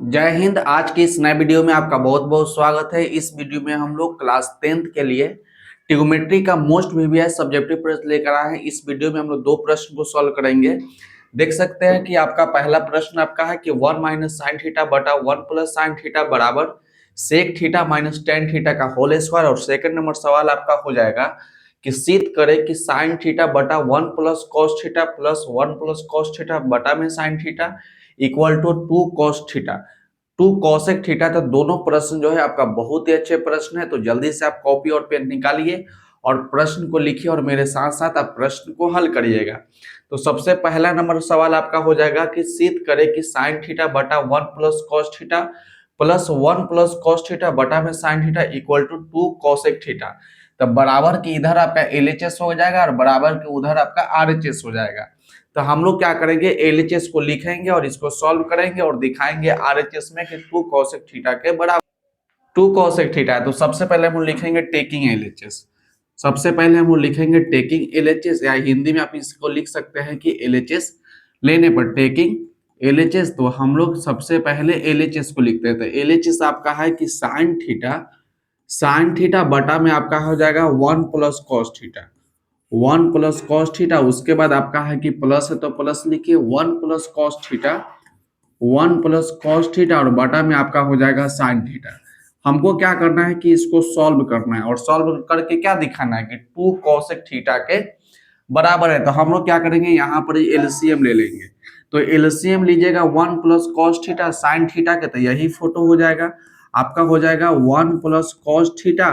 जय हिंद। आज की इस नए वीडियो में आपका बहुत बहुत स्वागत है। इस वीडियो में हम लोग क्लास 10th के लिए ट्रिग्नोमेट्री का मोस्ट प्रीवियस सब्जेक्टिव प्रश्न लेकर आए हैं। इस वीडियो में हम लोग दो प्रश्न को सॉल्व करेंगे। देख सकते हैं कि आपका पहला प्रश्न आपका है कि 1 माइनस साइन थीटा बटा 1 प्लस साइन थीटा बराबर sec theta minus tan theta का होल स्क्वायर। और सेकंड नंबर सवाल आपका हो जाएगा कि सिद्ध करे कि साइन थीटा बटा 1 plus cos theta plus 1 plus cos theta बटा में sine theta equal to 2 cos theta 2 cosec theta. तो दोनों प्रश्न जो है आपका बहुत ही अच्छे प्रश्न है। तो जल्दी से आप कॉपी और पेन निकालिए और प्रश्न को लिखिए और मेरे साथ साथ आप प्रश्न को हल करिएगा। तो सबसे पहला नंबर सवाल आपका हो जाएगा कि सिद्ध करे कि साइन थीटा बटा 1 plus cos theta plus 1 plus cos theta बटा में sine theta equal to 2 cosec theta. तो बराबर की इधर आपका एलएचएस हो जाएगा और बराबर के उधर आपका आरएचएस हो जाएगा। तो हम लोग क्या करेंगे, एलएचएस को लिखेंगे और इसको सॉल्व करेंगे और दिखाएंगे आरएचएस में कि 2 कॉसेक थीटा के बराबर 2 कॉसेक थीटा है। तो सबसे पहले हम लिखेंगे टेकिंग एलएचएस। सबसे पहले हम लिखेंगे टेकिंग एलएचएस, या हिंदी में आप इसको लिख सकते हैं कि एलएचएस लेने पर टेकिंग एलएचएस। तो हम लोग सबसे पहले एलएचएस को लिखते हैं। तो एलएचएस आपका है कि साइन थीटा बटा में आपका हो जाएगा 1 plus cos theta 1 plus cos theta. उसके बाद आपका है कि प्लस है तो प्लस लिखिए 1 plus cos theta 1 plus cos theta और बटा में आपका हो जाएगा साइन थीटा। हमको क्या करना है कि इसको सॉल्व करना है और सॉल्व करके क्या दिखाना है कि 2 कॉसेक थीटा के बराबर है। तो हम लोग क्या करेंगे, यहाँ पर एलसीएम ले लेंगे। तो एलसीएम लीजिएगा 1 plus cos theta sine theta के, तो यही फोटो हो जाएगा आपका, हो जाएगा 1 प्लस कॉस थीटा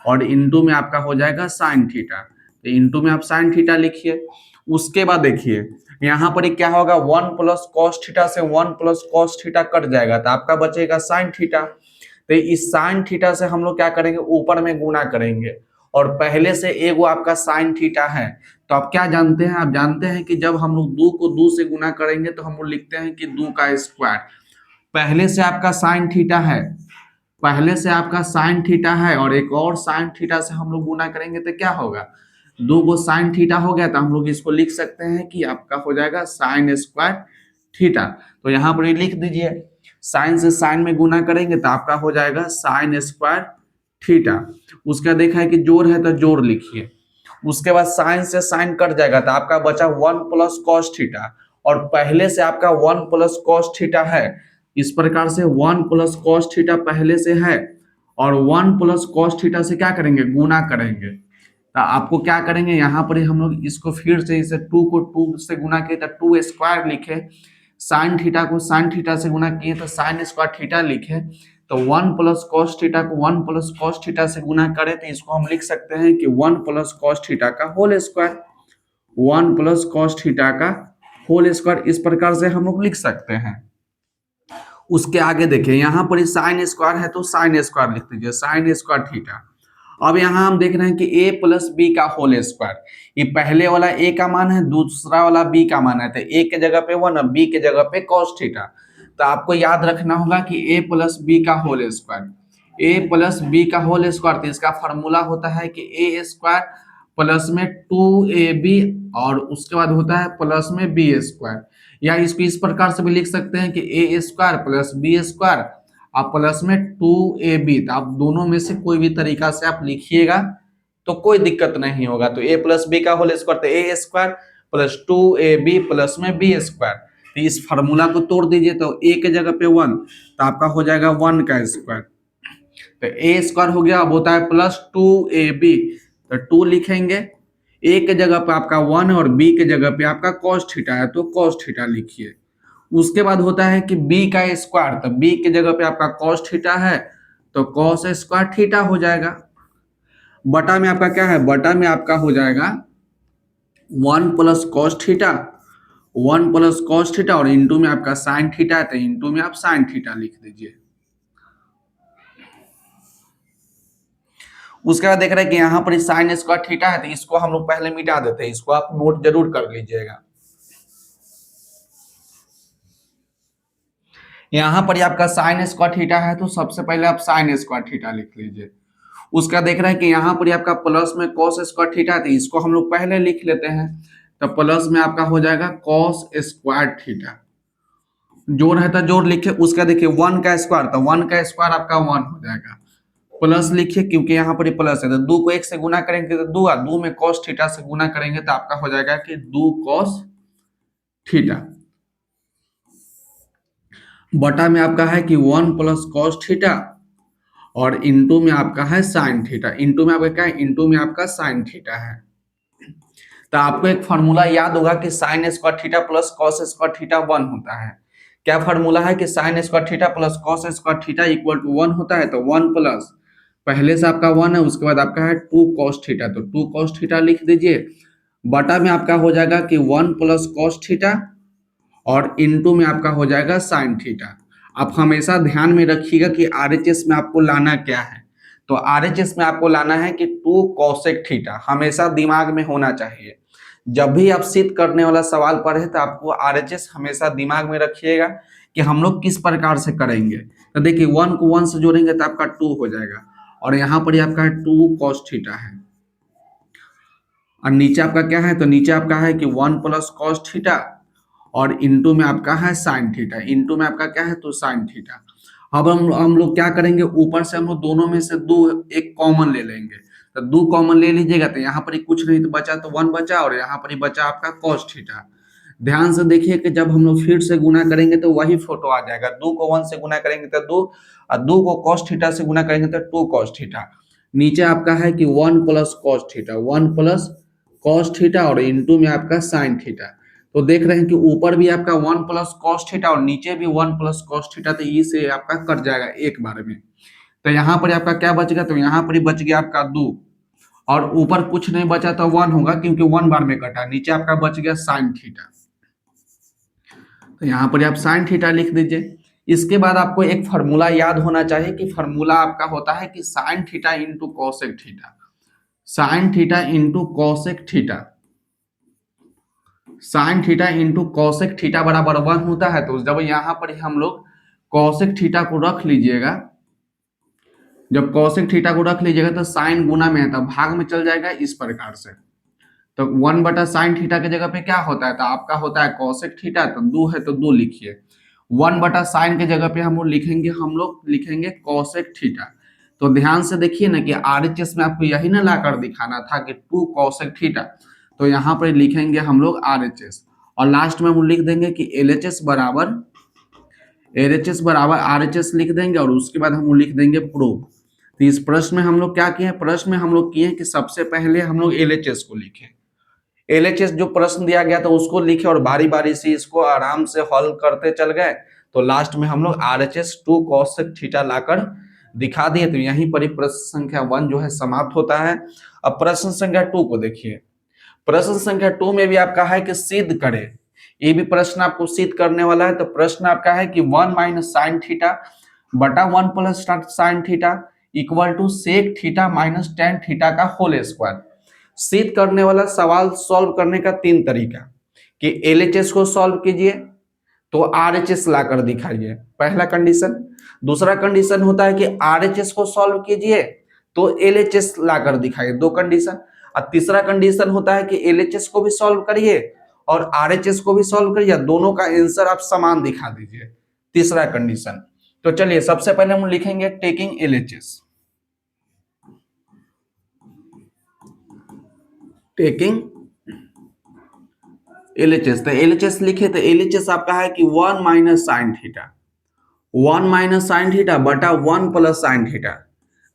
और इंटू में आपका हो जाएगा साइन थीटा। तो इंटू में आप साइन थीटा लिखिए। उसके बाद देखिए यहाँ पर क्या होगा, 1 प्लस कॉस थीटा से 1 प्लस कॉस थीटा कट जाएगा तो आपका बचेगा साइन थीटा। तो इस साइन थीटा से हम लोग क्या करेंगे, ऊपर में गुना करेंगे और पहले से एगो आपका साइन थीटा है। तो आप क्या जानते हैं, आप जानते हैं कि जब हम लोग 2 को 2 से गुना करेंगे तो हम लोग लिखते हैं कि 2 का स्क्वायर। पहले से आपका साइन थीटा है, पहले से आपका साइन थीटा है और एक और साइन थीटा से हम लोग गुना करेंगे तो क्या होगा, 2 को साइन थीटा हो गया। तो हम लोग इसको लिख सकते हैं कि आपका हो जाएगा साइन स्क्वायर थीटा। तो यहाँ पर लिख दीजिए, साइन से साइन में गुना करेंगे तो आपका हो जाएगा साइन स्क्वायर थीटा। उसका देखा है कि जोड़ है तो जोड़ लिखिए। उसके बाद साइन से साइन कट जाएगा तो आपका बचा 1 प्लस कॉस थीटा और पहले से आपका 1 प्लस कॉस थीटा है। इस प्रकार से 1 प्लस कॉस थीटा पहले से है और 1 प्लस कॉस थीटा से क्या करेंगे, गुना करेंगे। तो आपको क्या करेंगे, यहाँ पर हम लोग इसको फिर से इसे 2 को 2 से गुना किए तो 2 स्क्वायर लिखे, साइन थीटा को साइन थीटा से गुना किए तो साइन स्क्वायर थीटा लिखे। तो 1 प्लस कॉस थीटा को 1 प्लस कॉस थीटा से गुना करें तो इसको हम लिख सकते हैं कि 1 प्लस कॉस थीटा का whole square, 1 plus cos theta का होल स्क्वायर। इस प्रकार से हम लोग लिख सकते हैं। उसके आगे देखिए यहाँ पर साइन स्क्वायर है तो साइन स्क्वायर लिख दीजिए, साइन स्क्वायर थीटा। अब यहाँ हम देख रहे हैं कि a प्लस बी का होल स्क्वायर, ये पहले वाला a का मान है, दूसरा वाला b का मान है। तो a के जगह पे 1 और b के जगह पे cos थीटा। तो आपको याद रखना होगा कि a प्लस बी का whole square, a plus B का होल स्क्वायर। तो इसका फॉर्मूला होता है कि a स्क्वायर प्लस में 2ab और उसके बाद होता है प्लस में b स्क्वायर। या इसको इस प्रकार से भी लिख सकते हैं कि a square plus b square आप प्लस में 2ab। तो आप दोनों में से कोई भी तरीका से आप लिखिएगा तो कोई दिक्कत नहीं होगा। तो a प्लस बी का होल स्क्वायर, तो a square plus 2ab plus में b स्क्वायर। तो इस फार्मूला को तोड़ दीजिए तो a के जगह पे 1 तो आपका हो जाएगा 1 का स्क्वायर। तो a स्क्वायर हो गया, अब होता है प्लस 2ab तो 2 लिखेंगे, a के जगह पे आपका 1 और b के जगह पे आपका cos थीटा है तो cos थीटा लिखिए। उसके बाद होता है कि b का स्क्वायर, तो b के जगह पे आपका cos थीटा है तो cos स्क्वायर थीटा हो जाएगा। बटा में आपका क्या है, बटा में आपका हो जाएगा 1 plus cos theta 1 plus cos theta और इंटू में आपका साइन थीटा है तो इंटू में आप साइन थीटा लिख दीजिए। उसके बाद देख रहे हैं कि यहाँ पर साइन स्क्वायर थीटा है तो इसको हम लोग पहले मिटा देते हैं, इसको आप नोट जरूर कर लीजिएगा। यहाँ पर आपका साइन स्क्वायर थीटा है तो सबसे पहले आप साइन स्क्वायर थीटा लिख लीजिए। उसका देख रहे हैं कि यहाँ पर आपका प्लस में कॉस स्क्वायर थीटा है तो इसको हम लोग पहले लिख लेते हैं। तो प्लस में आपका हो जाएगा कॉस स्क्वायर थीटा, जोड़ है तो जोड़ लिखे, उसका देखिए 1 का स्क्वायर, तो 1 का स्क्वायर आपका 1 हो जाएगा, प्लस लिखिए क्योंकि यहाँ पर प्लस है, तो 2 को 1 से गुना करेंगे तो 2, 2 में cos थीटा से गुना करेंगे तो आपका हो जाएगा कि 2 cos थीटा, बटा में आपका है कि 1 प्लस cos थीटा, और इंटू में आपका है sin थीटा, इंटू में आपका क्या है, इंटू में आपका sin थीटा है। तो आपको एक फॉर्मूला याद होगा कि sine square theta plus cos square theta 1 होता है। क्या फॉर्मूला है कि sine square theta plus cos square theta equal to 1 होता है, तो 1 प्लस पहले से आपका 1 है, उसके बाद आपका है 2 cos थीटा, तो 2 cos थीटा लिख दीजिए, बटा में आपका हो जाएगा कि 1 प्लस cos थीटा, और इंटू में आपका हो जाएगा साइन थीटा। आप हमेशा ध्यान में रखिएगा कि आरएचएस में आपको लाना क्या है, तो आरएचएस में आपको लाना है कि 2 cosec थीटा, हमेशा दिमाग में होना चाहिए। जब भी आप सिद्ध करने वाला सवाल पढ़े तो आपको आरएचएस हमेशा दिमाग में रखिएगा कि हम लोग किस प्रकार से करेंगे। तो देखिए 1 को 1 से जोड़ेंगे तो आपका 2 हो जाएगा, और यहाँ पर आपका 2 cos थीटा है, और नीचे आपका क्या है, तो नीचे आपका है कि 1 प्लस cos थीटा, और इंटू में आपका है साइन थीटा, इंटू में आपका क्या है, तो साइन थीटा। अब हम लोग क्या करेंगे, ऊपर से हम लोग दोनों में से 2 एक कॉमन ले लेंगे, तो 2 कॉमन ले लीजिएगा तो यहाँ पर ही कुछ नहीं तो बचा, तो 1 बचा, और यहाँ पर ही बचा आपका cos थीटा। ध्यान से देखिए कि जब हम लोग फिर से गुना करेंगे तो वही फोटो आ जाएगा, 2 को 1 से गुना करेंगे तो 2, और 2 को cos थीटा से गुना करेंगे तो 2 cos थीटा। नीचे आपका है कि 1 plus cos theta, 1 plus cos theta, और इंटू में आपका साइन थीटा। तो देख रहे हैं कि ऊपर भी आपका 1 प्लस cos थीटा और नीचे भी 1 प्लस cos थीटा, तो ये से आपका कट जाएगा एक बार में। तो यहाँ पर आपका क्या बचेगा, तो यहाँ पर ही बच गया आपका 2, और ऊपर कुछ नहीं बचा तो 1 होगा क्योंकि 1 बार में कटा, नीचे आपका बच गया साइन थीटा, तो यहाँ पर आप साइन थीटा लिख दीजिए। इसके बाद आपको एक फॉर्मूला याद होना चाहिए कि फॉर्मूला आपका होता है कि sine theta into cosec theta, sine theta into cosec theta, sine theta into cosec theta बराबर 1 होता है। तो जब यहाँ पर हम लोग कॉसेक थीटा को रख लीजिएगा, जब कॉसेक थीटा को रख लीजिएगा तो साइन गुना में है तो भाग में चल जाएगा इस प्रकार से, तो 1 बटा साइन थीटा के जगह पे क्या होता है, तो आपका होता है कॉसेक थीटा, तो 2 है तो 2 लिखिए, 1 बटा साइन के जगह पे हम लोग लिखेंगे कॉसेक थीटा। तो ध्यान से देखिए ना कि आरएचएस में आपको यही ना लाकर दिखाना था कि 2 कॉसेक थीटा, तो यहाँ पर लिखेंगे हम लोग आरएचएस, और लास्ट में हम लिख देंगे कि एलएचएस बराबर आरएचएस लिख देंगे, और उसके बाद हम लिख देंगे प्रूव। तो इस प्रश्न में हम लोग क्या किए, प्रश्न में हम लोग किए कि सबसे पहले हम लोग एलएचएस को लिखे, एलएचएस जो प्रश्न दिया गया था उसको लिखे, और बारी बारी से इसको आराम से हल करते चल गए, तो लास्ट में हम लोग आरएचएस 2 cosec थीटा लाकर दिखा दिए। तो यहीं पर ही प्रश्न संख्या 1 जो है समाप्त होता है। अब प्रश्न संख्या 2 को देखिए, प्रश्न संख्या 2 में भी आपका है कि सिद्ध करें, ये भी प्रश्न आपको सिद्ध करने वाला है। तो प्रश्न आपका है कि 1 माइनस साइन थीटा बटा 1 plus sine theta equal to sec theta minus tan theta का होल स्क्वायर। सिद्ध करने वाला सवाल सॉल्व करने का 3 तरीका, कि एलएचएस को सॉल्व कीजिए तो आरएचएस लाकर दिखाइए, पहला कंडीशन। दूसरा कंडीशन होता है कि आरएचएस को सॉल्व कीजिए तो एलएचएस लाकर दिखाइए, 2 कंडीशन। और तीसरा कंडीशन होता है कि एलएचएस को भी सॉल्व करिए और आरएचएस को भी सॉल्व करिए, दोनों का आंसर आप समान दिखा दीजिए, तीसरा कंडीशन। तो चलिए सबसे पहले हम लिखेंगे टेकिंग एलएचएस, टेकिंग एलएचएस। तो एलएचएस लिखे तो एलएचएस आपका है कि 1 minus sine theta, 1 minus sine theta बटा 1 प्लस साइन थीटा।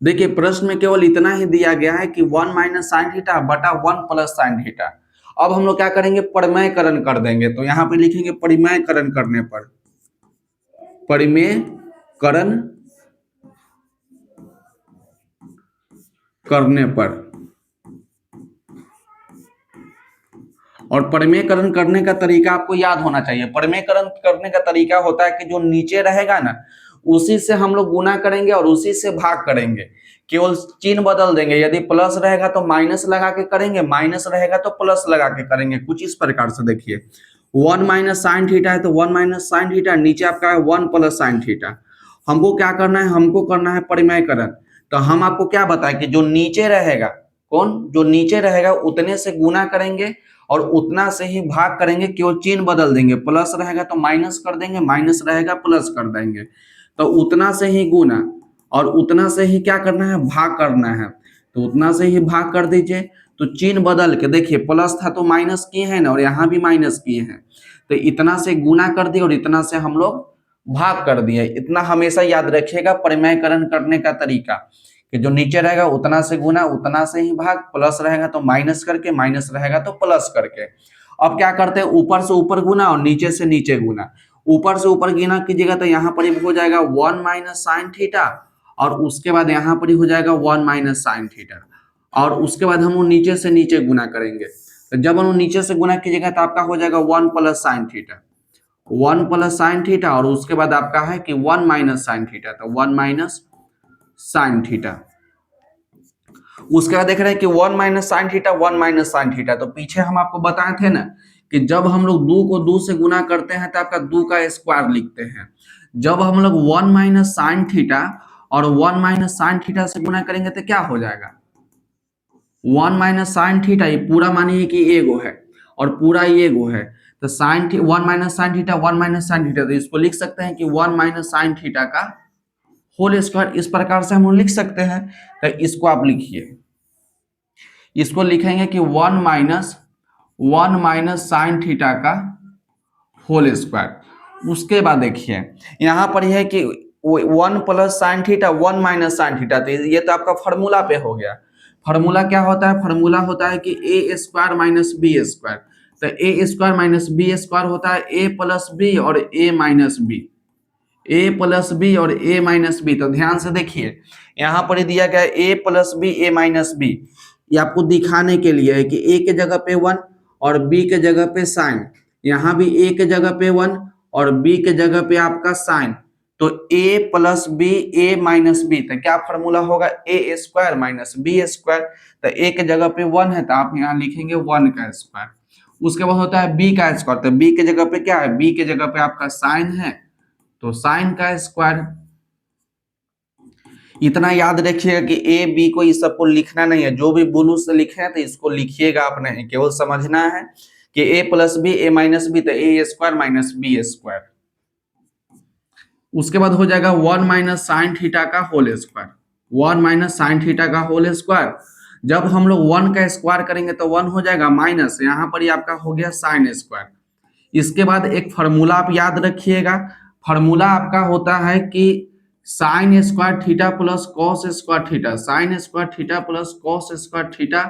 देखिए प्रश्न में केवल इतना ही दिया गया है कि 1 माइनस साइन थीटा बटा 1 प्लस साइन थीटा। अब हम लोग क्या करेंगे, परिमेयकरण कर देंगे, तो यहाँ पे लिखेंगे परिमेयकरण करने पर, परिमेयकरण करने पर, और परिमेयकरण करने का तरीका आपको याद होना चाहिए। परिमेयकरण करने का तरीका होता है कि जो नीचे रहेगा ना उसी से हम लोग गुना करेंगे और उसी से भाग करेंगे, केवल चिन्ह बदल देंगे, यदि प्लस रहेगा तो माइनस लगा के करेंगे, माइनस रहेगा तो प्लस लगा के करेंगे, कुछ इस प्रकार से। देखिए 1 माइनस साइन थीटा है तो 1 माइनस साइन थीटा, नीचे आपका है 1 प्लस साइन थीटा। हमको क्या करना है, हमको करना है परिमेयकरण। तो हम आपको क्या बताएं कि जो नीचे रहेगा, कौन जो नीचे रहेगा उतने से गुना करेंगे और उतना से ही भाग करेंगे, केवल चिन्ह बदल देंगे, प्लस रहेगा तो माइनस कर देंगे, माइनस रहेगा प्लस कर देंगे। तो उतना से ही गुना और उतना से ही क्या करना है, भाग करना है। तो उतना से ही भाग कर दीजिए। तो चिन्ह बदल के देखिए, प्लस था तो माइनस किए हैं ना, और यहाँ भी माइनस किए हैं। तो इतना से गुना कर दिए और इतना से हम लोग भाग कर दिए। इतना हमेशा याद रखिएगा परिमेयकरण करने का तरीका, कि जो नीचे रहेगा उतना से गुना, उतना से ही भाग, प्लस रहेगा तो माइनस करके, माइनस रहेगा तो प्लस करके। अब क्या करते हैं, ऊपर से ऊपर गुना और नीचे से नीचे गुना। ऊपर से ऊपर गुना कीजिएगा तो यहाँ पर हो जाएगा 1 माइनस साइन थीटा, और उसके बाद यहाँ पर हो जाएगा 1 माइनस साइन थीटा, और उसके बाद हम नीचे से नीचे गुना करेंगे। तो जब हम नीचे से गुना कीजिएगा तो आपका हो जाएगा 1 plus sine theta, 1 plus sine theta, और उसके बाद आपका है कि 1 माइनस साइन थीटा, तो 1 माइनस साइन थीटा। उसके बाद देख रहे हैं कि 1 minus sine theta, 1 minus sine theta. तो पीछे हम आपको बताए थे ना कि जब हम लोग 2 को 2 से गुना करते हैं तो आपका 2 का स्क्वायर लिखते हैं। जब हम लोग 1 माइनस साइन थीटा और 1 माइनस साइन थीटा से गुना करेंगे तो क्या हो जाएगा, 1 माइनस साइन थीटा, ये पूरा मानिए कि एगो है और पूरा ये एगो है। तो sine 1 minus sine theta, 1 minus sine theta, तो इसको लिख सकते हैं कि 1 माइनस साइन थीटा का होल स्क्वायर। इस प्रकार से हम लिख सकते हैं। तो इसको आप लिखिए, इसको लिखेंगे कि 1 माइनस साइन थीटा का होल स्क्वायर। उसके बाद देखिए यहाँ पर यह है कि 1 plus sine theta, 1 minus sine theta, तो ये तो आपका फॉर्मूला पे हो गया। फॉर्मूला क्या होता है, फॉर्मूला होता है कि ए स्क्वायर माइनस बी स्क्वायर। तो A square minus B square होता है ए प्लस बी और ए माइनस बी, ए प्लस बी और ए माइनस बी। तो ध्यान से देखिए, यहाँ पर दिया गया ए plus B A minus B, ये आपको दिखाने के लिए है कि ए के जगह पे 1 और बी के जगह पे साइन, यहाँ भी ए के जगह पे 1 और बी के जगह पे आपका साइन। तो ए plus B A minus B, तो क्या फॉर्मूला होगा, ए स्क्वायर माइनस बी स्क्वायर। तो ए के जगह पे 1 है तो आप यहाँ लिखेंगे 1 का स्क्वायर। उसके बाद होता है बी का स्क्वायर, तो बी के जगह पे क्या है, बी के जगह पे आपका साइन है तो साइन का स्क्वायर। इतना याद रखिएगा कि ए बी को इस सबको लिखना नहीं है, जो भी ब्लू से लिखे हैं तो इसको लिखिएगा आपने, केवल समझना है कि A plus B A minus B, तो A square minus B square. उसके बाद हो जाएगा 1 माइनस साइन थीटा का whole square, 1 minus sine theta का होल स्क्वायर। जब हम लोग 1 का स्क्वायर करेंगे तो 1 हो जाएगा माइनस, यहाँ पर ही आपका हो गया साइन स्क्वायर। इसके बाद एक फार्मूला आप याद रखिएगा, फार्मूला आपका होता है कि sine square theta plus cos square theta, sign square theta plus cos square theta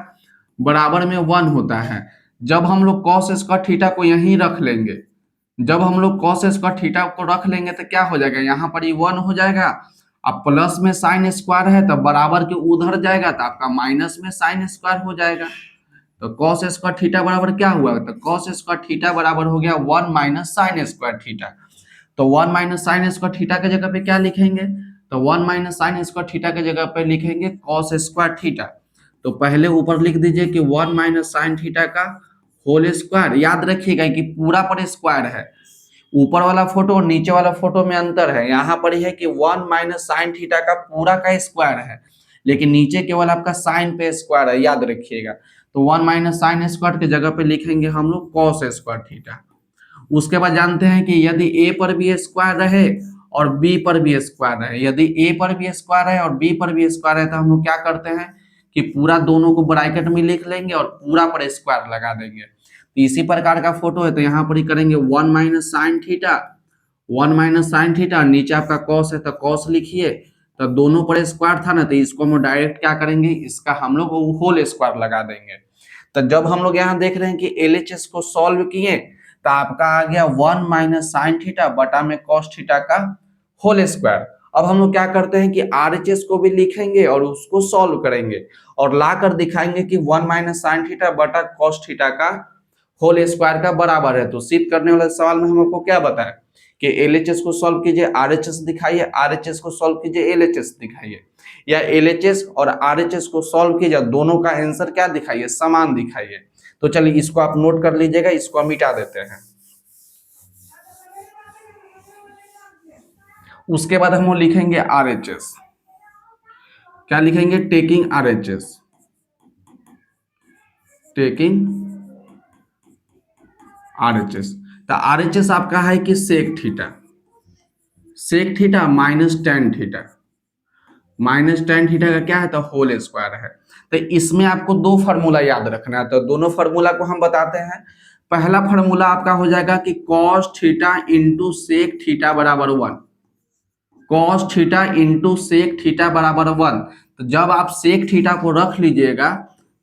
बराबर में 1 होता है। जब हम लोग कॉस स्क्वायर थीटा को यहीं रख लेंगे, जब हम लोग कॉस स्क्वायर थीटा को रख लेंगे तो क्या हो जाएगा, यहाँ पर ये 1 हो जाएगा। अब प्लस में साइन स्क्वायर है तो बराबर के उधर जाएगा तो आपका माइनस में साइन स्क्वायर हो जाएगा। तो कॉस स्क्वायर थीटा बराबर क्या हुआ, तो कॉस स्क्वायर थीटा बराबर हो गया 1 माइनस साइन स्क्वायर थीटा। तो 1 माइनस साइन स्क्वायर थीटा के जगह पे क्या लिखेंगे, तो 1 माइनस साइन स्क्वायर थीटा के जगह पे लिखेंगे कॉस स्क्वायर थीटा। तो पहले ऊपर लिख दीजिए कि 1 माइनस साइन थीटा का होल स्क्वायर। याद रखिएगा कि पूरा पर स्क्वायर है, ऊपर वाला फोटो और नीचे वाला फोटो में अंतर है। यहाँ पर है कि 1 माइनस साइन थीटा का पूरा का स्क्वायर है, लेकिन नीचे केवल आपका साइन पे स्क्वायर है, याद रखिएगा। तो 1 माइनस साइन स्क्वायर की जगह पे लिखेंगे हम लोग कॉस स्क्वायर थीटा। उसके बाद जानते हैं कि यदि ए पर भी स्क्वायर रहे और बी पर भी स्क्वायर रहे, यदि ए पर भी स्क्वायर है और बी पर भी स्क्वायर है तो हम लोग क्या करते हैं कि पूरा दोनों को ब्रैकेट में लिख लेंगे और पूरा पर स्क्वायर लगा देंगे। तो इसी प्रकार का फोटो है, तो यहाँ पर ही करेंगे 1 minus sine theta, 1 minus sine theta, नीचे आपका कॉस है तो कॉस लिखिए। तो दोनों पर स्क्वायर था ना, तो इसको हम डायरेक्ट क्या करेंगे, इसका हम लोग होल स्क्वायर लगा देंगे। तो जब हम लोग यहाँ देख रहे हैं कि एलएचएस को सॉल्व किए तो आपका आ गया 1 माइनस साइन थीटा बटा में कॉस थीटा का होल स्क्वायर। अब हम लोग क्या करते हैं कि आरएचएस को भी लिखेंगे और उसको सॉल्व करेंगे और लाकर दिखाएंगे कि 1 माइनस साइन थीटा बटा कॉस थीटा का होल स्क्वायर का बराबर है। तो सिद्ध करने वाले सवाल में हम आपको क्या बताया कि एलएचएस को सॉल्व कीजिए आरएचएस दिखाइए, आरएचएस को सॉल्व कीजिए एलएचएस दिखाइए, या एलएचएस और आरएचएस को सॉल्व कीजिए दोनों का आंसर क्या दिखाइए, समान दिखाइए। तो चलिए इसको आप नोट कर लीजिएगा, इसको हम मिटा देते हैं। उसके बाद हम लिखेंगे आरएचएस, क्या लिखेंगे, टेकिंग आरएचएस, टेकिंग RHS। तो RHS आपका है कि sec theta, sec theta minus tan theta, minus tan theta का क्या है तो होल स्क्वायर है। तो इसमें आपको दो फार्मूला याद रखना है, तो दोनों फार्मूला को हम बताते हैं। पहला फार्मूला आपका हो जाएगा कि cos theta into sec theta बराबर one, cos theta into sec theta बराबर वन। तो जब आप सेक थीटा को रख लीजिएगा,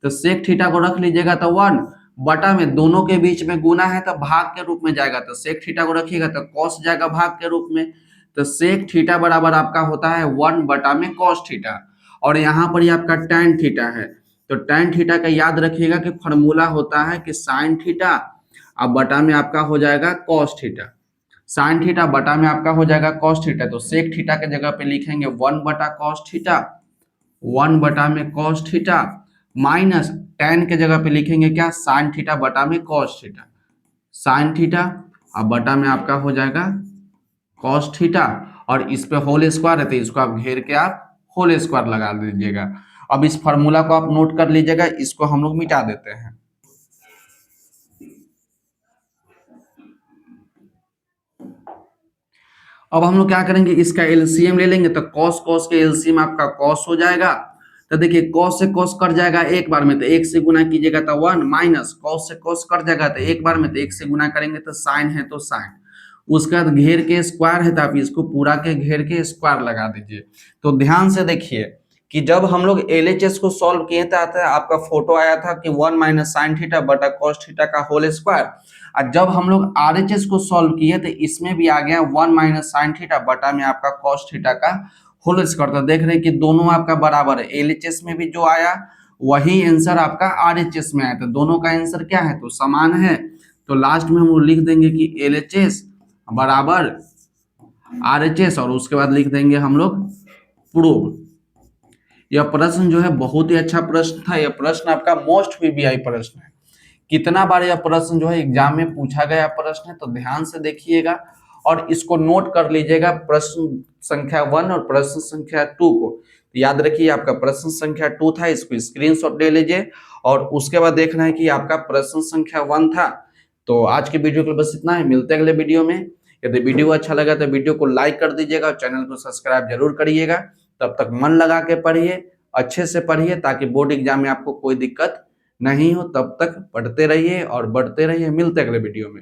तो सेक थीटा को रख लीजिएगा तो वन बटा में दोनों के बीच में गुना है तो भाग के रूप में जाएगा, तो सेक थीटा को रखिएगा तो कॉस जाएगा भाग के रूप में। तो सेक थीटा बराबर आपका होता है वन बटा में कॉस थीटा, और यहाँ पर ही आपका टैन थीटा है। तो टैन थीटा का याद रखिएगा कि फॉर्मूला होता है कि साइन थीटा अब बटा में आपका हो जाएगा कॉस थीटा, साइन थीटा बटा में आपका हो जाएगा कॉस थीटा। तो सेक थीटा के जगह पे लिखेंगे वन बटा कॉस थीटा, वन बटा में कॉस थीटा, माइनस टेन के जगह पे लिखेंगे क्या साइन थीटा बटा में कॉस थीटा, साइन थीटा अब बटा में आपका हो जाएगा कॉस थीटा, और इस पे होल स्क्वायर है तो इसको आप घेर के आप होल स्क्वायर लगा दीजिएगा। अब इस फॉर्मूला को आप नोट कर लीजिएगा, इसको हम लोग मिटा देते हैं। अब हम लोग क्या करेंगे, इसका एलसीएम ले लेंगे, तो कॉस कॉस के एलसीएम आपका कॉस हो जाएगा। तो देखिए कॉस से कॉस कट जाएगा एक बार में, तो एक से गुना कीजिएगा तो वन, माइनस कॉस से कॉस कट जाएगा तो एक बार में, तो एक से गुना करेंगे तो साइन है तो साइन, उसके बाद घेर के स्क्वायर है तो आप इसको पूरा के घेर के स्क्वायर लगा दीजिए। तो ध्यान से देखिए कि जब हम लोग एलएचएस को सॉल्व किए थे, आपका फोटो आया था कि वन माइनस साइन थीटा बटा कॉस थीटा का होल स्क्वायर, और जब हम लोग आरएचएस को सॉल्व किए तो इसमें भी आ गया वन माइनस साइन थीटा बटा में आपका कॉस थीटा का होल स्क्वायर। तो देख रहे हैं कि दोनों आपका बराबर है, एलएचएस में भी जो आया वही आंसर आपका आरएचएस में आया, तो दोनों का आंसर क्या है तो समान है। तो लास्ट में हम लोग लिख देंगे कि एलएचएस बराबर आरएचएस, और उसके बाद लिख देंगे हम लोग प्रूव। यह प्रश्न जो है बहुत ही अच्छा प्रश्न था, यह प्रश्न आपका मोस्ट वीवीआई प्रश्न है। कितना बार यह प्रश्न जो है एग्जाम में पूछा गया प्रश्न है, तो ध्यान से देखिएगा और इसको नोट कर लीजिएगा, प्रश्न संख्या 1 और प्रश्न संख्या 2 को। तो याद रखिए आपका प्रश्न संख्या 2 था, इसको स्क्रीनशॉट ले लीजिए, और उसके बाद देखना है कि आपका प्रश्न संख्या 1 था। तो आज के वीडियो के लिए बस इतना है, मिलते हैं अगले वीडियो में। यदि वीडियो अच्छा लगा तो वीडियो को लाइक कर दीजिएगा और चैनल को सब्सक्राइब जरूर करिएगा। तब तक मन लगा के पढ़िए, अच्छे से पढ़िए, ताकि बोर्ड एग्जाम में आपको कोई दिक्कत नहीं हो। तब तक पढ़ते रहिए और बढ़ते रहिए। मिलते अगले वीडियो में।